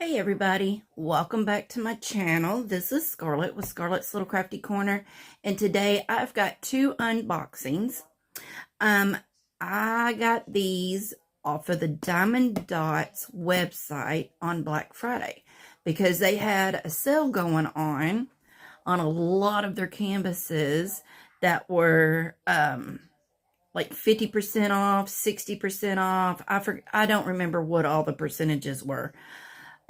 Hey everybody, welcome back to my channel. This is Scarlet with Scarlet's Little Crafty Corner, and today I've got two unboxings. I got these off of the Diamond Dotz website on Black Friday because they had a sale going on a lot of their canvases that were like 50% off, 60% off. I don't remember what all the percentages were.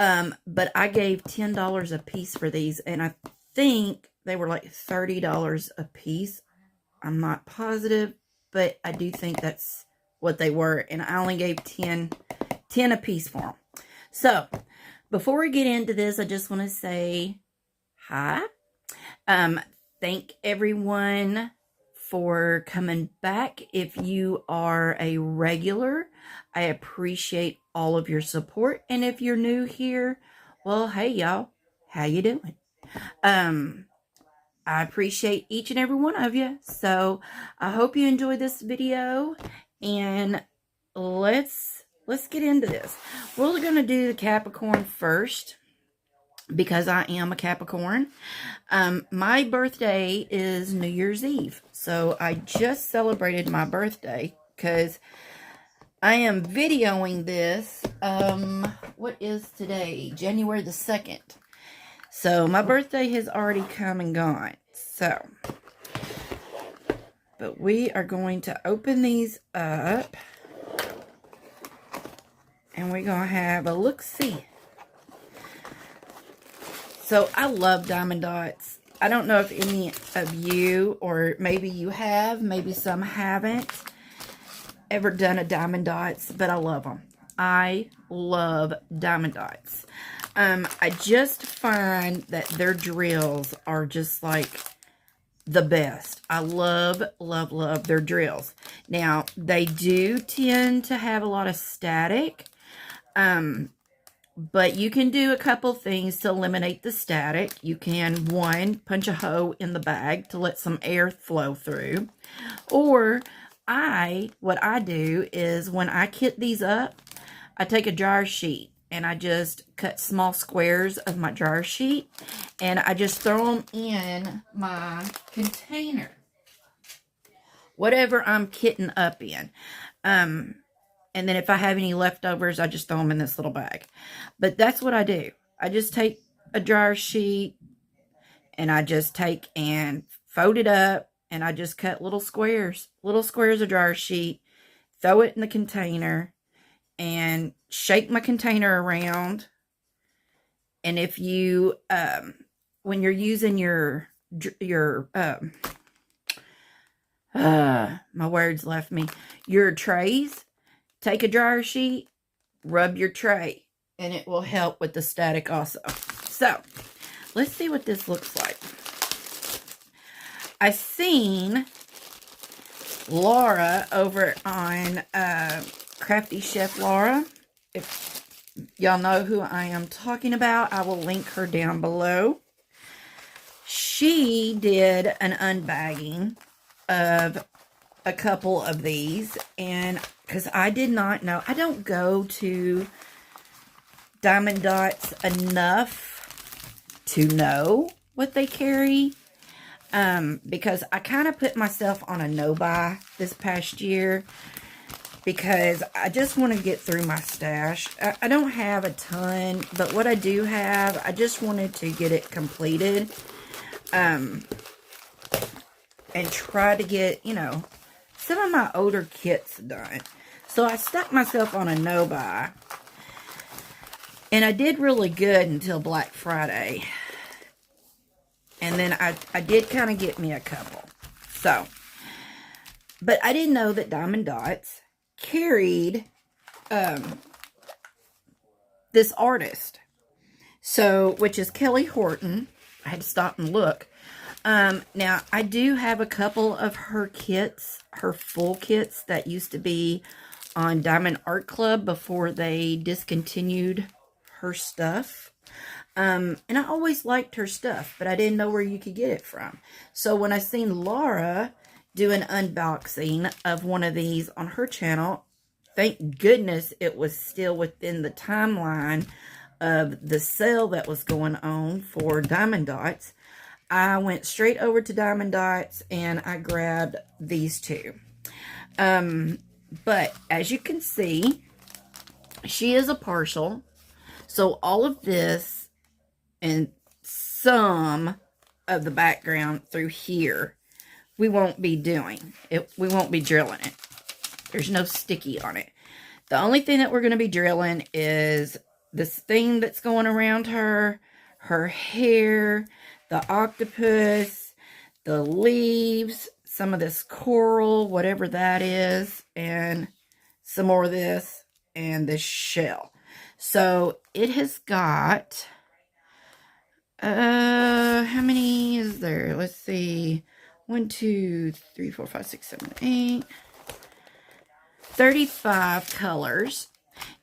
But I gave $10 a piece for these, and I think they were like $30 a piece. I'm not positive, but I do think that's what they were, and I only gave 10 a piece for them. So, before we get into this, I just want to say hi. Thank everyone for coming back. If you are a regular, I appreciate all of your support. And if you're new here, well, hey y'all, how you doing? I appreciate each and every one of you. So I hope you enjoy this video, and let's get into this. We're going to do the Capricorn first, because I am a Capricorn. My birthday is New Year's Eve. So I just celebrated my birthday because I am videoing this. What is today? January the 2nd. So my birthday has already come and gone. So, but we are going to open these up, and we're going to have a look-see. So, I love Diamond Dots. I don't know if any of you, or maybe you have, maybe some haven't, ever done a Diamond Dots, but I love them. I love Diamond Dots. I just find that their drills are just like the best. I love, love, love their drills. Now, they do tend to have a lot of static. But you can do a couple things to eliminate the static. You can, one, punch a hole in the bag to let some air flow through. Or what I do is when I kit these up, I take a jar sheet and I just cut small squares of my jar sheet, and I just throw them in my container, whatever I'm kitting up in. And then if I have any leftovers, I just throw them in this little bag. But that's what I do. I just take a jar sheet, and I just take and fold it up, and I just cut little squares of jar sheet, throw it in the container, and shake my container around. And if you, when you're using my words left me, your trays, take a jar sheet, rub your tray, and it will help with the static also. So, let's see what this looks like. I seen Laura over on Crafty Chef Laura. If y'all know who I am talking about, I will link her down below. She did an unbagging of a couple of these, and because I did not know, I don't go to Diamond Dots enough to know what they carry, because I kind of put myself on a no-buy this past year, because I just want to get through my stash. I don't have a ton, but what I do have, I just wanted to get it completed, and try to get, you know, some of my older kits done. So I stuck myself on a no-buy, and I did really good until Black Friday. And then I did kind of get me a couple. So, but I didn't know that Diamond Dots carried this artist. So, which is Kelly Horton. I had to stop and look. Now, I do have a couple of her kits, her full kits that used to be on Diamond Art Club before they discontinued her stuff. And I always liked her stuff, but I didn't know where you could get it from. So when I seen Laura do an unboxing of one of these on her channel, thank goodness it was still within the timeline of the sale that was going on for Diamond Dots, I went straight over to Diamond Dots and I grabbed these two. But as you can see, she is a partial. So all of this and some of the background through here, we won't be doing it. We won't be drilling it. There's no sticky on it. The only thing that we're going to be drilling is this thing that's going around her, her hair, the octopus, the leaves, some of this coral, whatever that is, and some more of this, and this shell. So it has got, how many is there? Let's see. 1, 2, 3, 4, 5, 6, 7, 8. 35 colors.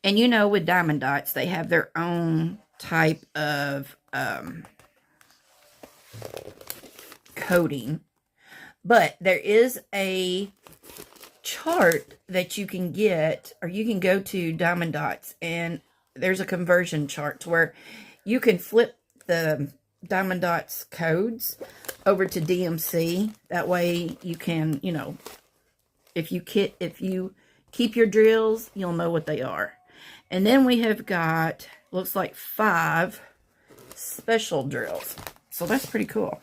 And you know, with Diamond Dots, they have their own type of coating. But there is a chart that you can get, or you can go to Diamond Dots, and there's a conversion chart to where you can flip the Diamond Dots codes over to DMC. That way you can, you know, if you keep your drills, you'll know what they are. And then we have got, looks like 5 special drills. So that's pretty cool.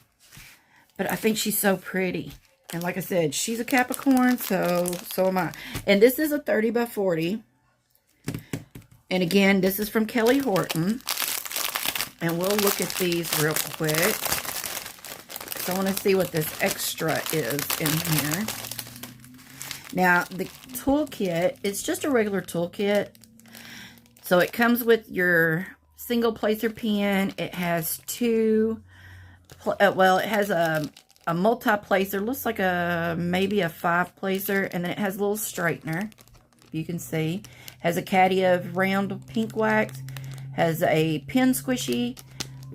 But I think she's so pretty. And like I said, she's a Capricorn, so am I. And this is a 30 by 40. And again, this is from Kelly Horton. And we'll look at these real quick. So I want to see what this extra is in here. Now, the toolkit, it's just a regular toolkit. So it comes with your single placer pen. It has it has a multi-placer. Looks like maybe a 5-placer. And then it has a little straightener. You can see. Has a caddy of round pink wax. Has a pen squishy,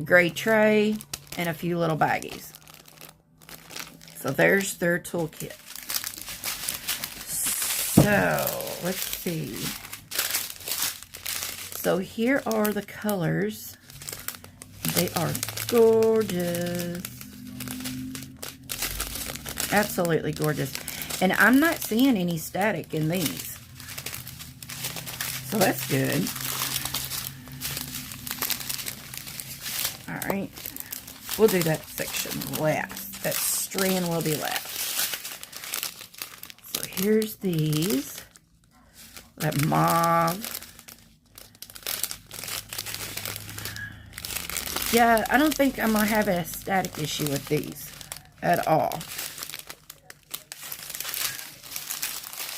gray tray, and a few little baggies. So there's their toolkit. So, let's see. So here are the colors. They are gorgeous. Absolutely gorgeous. And I'm not seeing any static in these. So that's good. Alright. We'll do that section last. That strand will be last. So here's these. That mauve. Yeah, I don't think I'm going to have a static issue with these at all.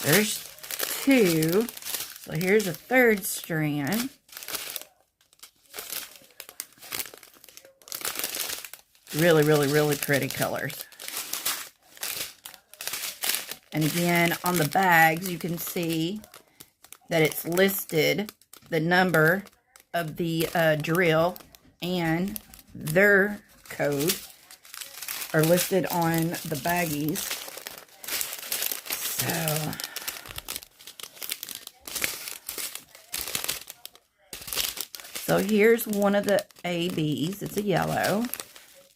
There's 2. So here's a 3rd strand. Really, really, really pretty colors. And again, on the bags, you can see that it's listed, the number of the drill and their code are listed on the baggies. So here's one of the ABs. It's a yellow.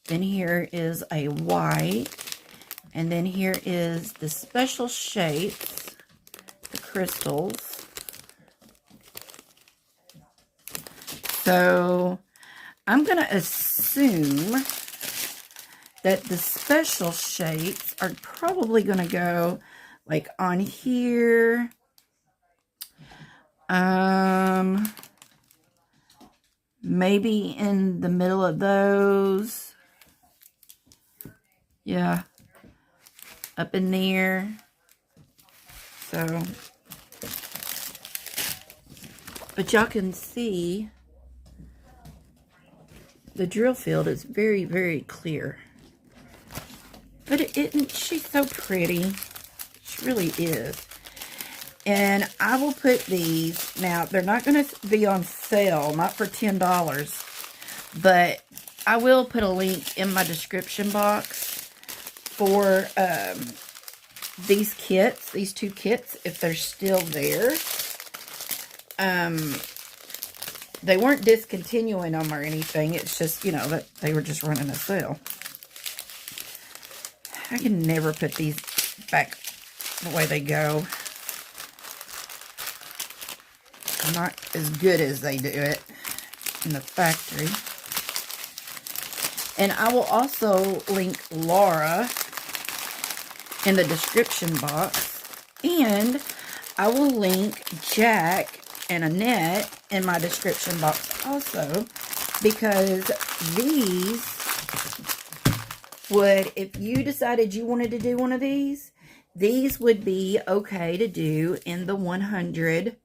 Then here is a white. And then here is the special shapes, the crystals. So I'm going to assume that the special shapes are probably going to go like on here. Maybe in the middle of those. Yeah. Up in there. So. But y'all can see the drill field is very, very clear. But she's so pretty. She really is. And I will put these, now they're not going to be on sale, not for $10, but I will put a link in my description box for these kits, these 2 kits, if they're still there. they weren't discontinuing them or anything. It's just, you know, that they were just running a sale. I can never put these back the way they go. Not as good as they do it in the factory. And I will also link Laura in the description box. And I will link Jack and Annette in my description box also. Because these would, if you decided you wanted to do one of these would be okay to do in the 100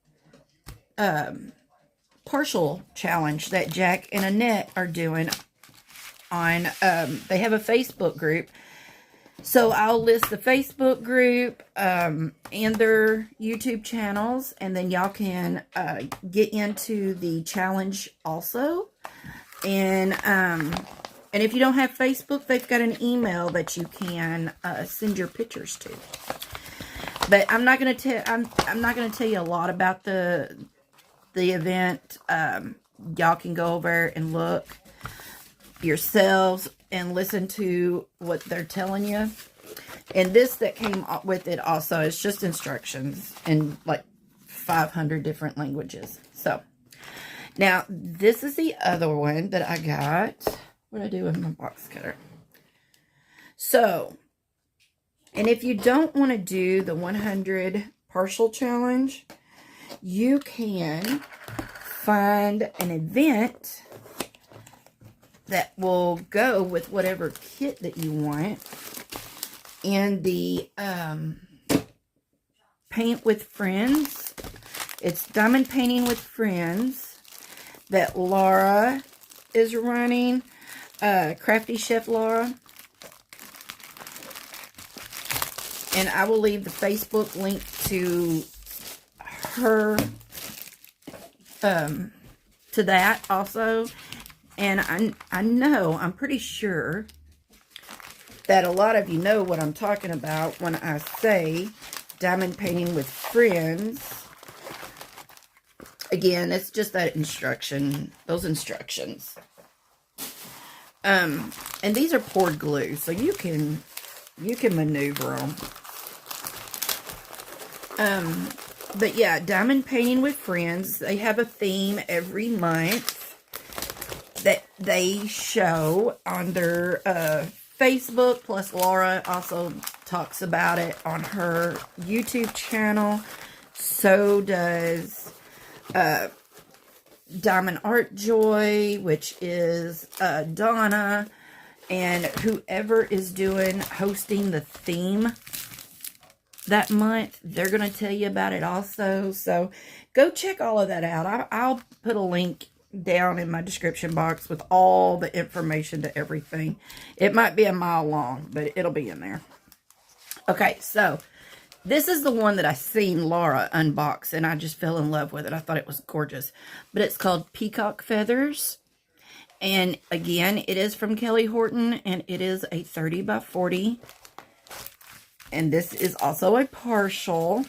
partial challenge that Jack and Annette are doing on, they have a Facebook group. So I'll list the Facebook group and their YouTube channels, and then y'all can get into the challenge also. And if you don't have Facebook, they've got an email that you can send your pictures to. But I'm not gonna tell you a lot about the event. Y'all can go over and look yourselves and listen to what they're telling you. And this that came with it also is just instructions in like 500 different languages. So now this is the other one that I got. What did I do with my box cutter? So, and if you don't want to do the 100 partial challenge, you can find an event that will go with whatever kit that you want. And the Paint with Friends, it's Diamond Painting with Friends that Laura is running, Crafty Chef Laura. And I will leave the Facebook link to her, to that also. And I'm pretty sure that a lot of you know what I'm talking about when I say Diamond Painting with Friends. Again, it's just that instruction, those instructions. And these are poured glue, so you can maneuver them. But yeah, Diamond Painting with Friends, they have a theme every month that they show on their Facebook, plus Laura also talks about it on her YouTube channel. So does Diamond Art Joy, which is Donna, and whoever is hosting the theme that month, they're going to tell you about it also. So go check all of that out. I'll put a link down in my description box with all the information to everything. It might be a mile long, but it'll be in there. Okay, so this is the one that I seen Laura unbox, and I just fell in love with it. I thought it was gorgeous. But it's called Peacock Feathers. And again, it is from Kelly Horton, and it is a 30 by 40. And this is also a partial.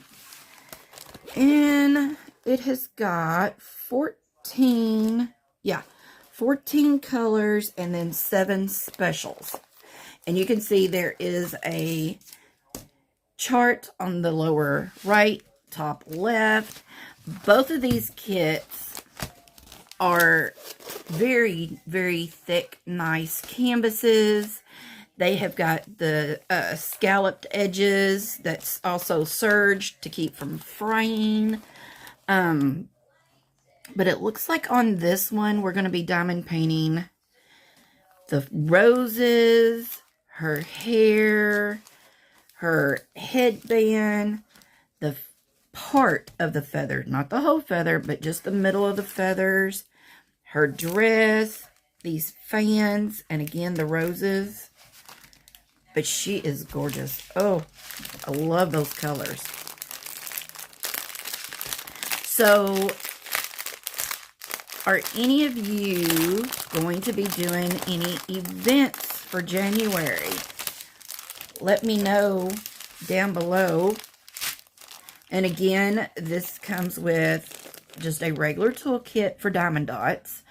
And it has got 14 colors and then 7 specials. And you can see there is a chart on the lower right, top left. Both of these kits are very, very thick, nice canvases. They have got the scalloped edges that's also serged to keep from fraying. But it looks like on this one, we're going to be diamond painting the roses, her hair, her headband, the part of the feather, not the whole feather, but just the middle of the feathers, her dress, these fans, and again, the roses. But she is gorgeous. Oh, I love those colors. So, are any of you going to be doing any events for January? Let me know down below. And again, this comes with just a regular toolkit for Diamond Dots.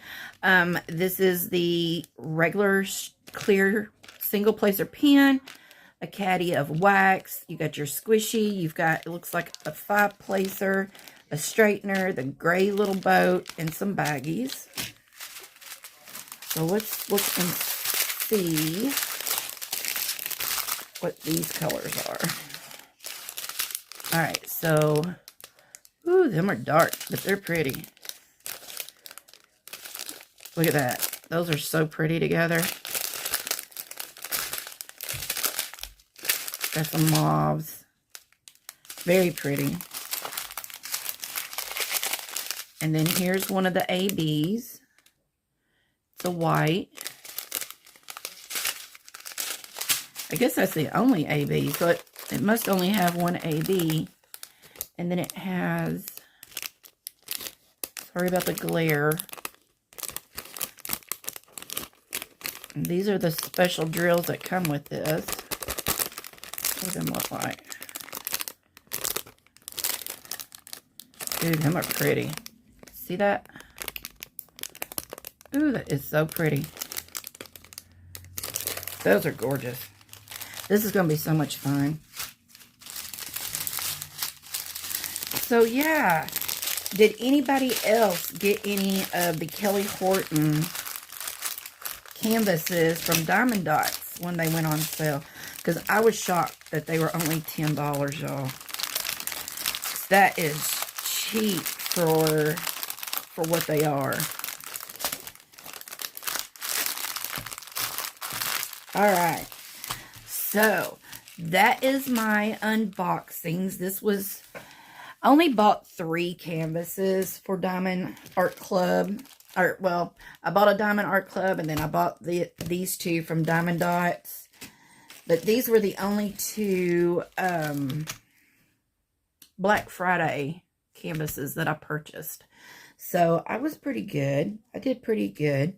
This is the regular clear single placer pen, a caddy of wax. You got your squishy. You've got, it looks like a 5-placer, a straightener, the gray little boat, and some baggies. So let's look and see what these colors are. All right, so, ooh, them are dark, but they're pretty. Look at that. Those are so pretty together. Got some mauves. Very pretty. And then here's one of the ABs. It's a white. I guess that's the only AB, so it must only have one AB. And then it has, sorry about the glare. And these are the special drills that come with this. What do them look like? Dude, them are pretty. See that? Ooh, that is so pretty. Those are gorgeous. This is going to be so much fun. So, yeah. Did anybody else get any of the Kelly Horton canvases from Diamond Dots when they went on sale? Because I was shocked that they were only $10, y'all. That is cheap for what they are. Alright, so that is my unboxings. This was, I only bought 3 canvases for Diamond Art Club. Or, well, I bought a Diamond Art Club, and then I bought these 2 from Diamond Dots. But these were the only 2 Black Friday canvases that I purchased. So, I was pretty good. I did pretty good.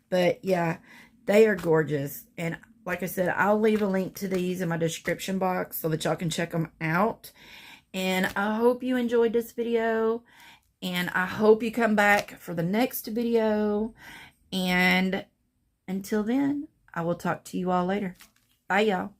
But, yeah, they are gorgeous. And, like I said, I'll leave a link to these in my description box so that y'all can check them out. And I hope you enjoyed this video. And I hope you come back for the next video. And until then, I will talk to you all later. Bye, y'all.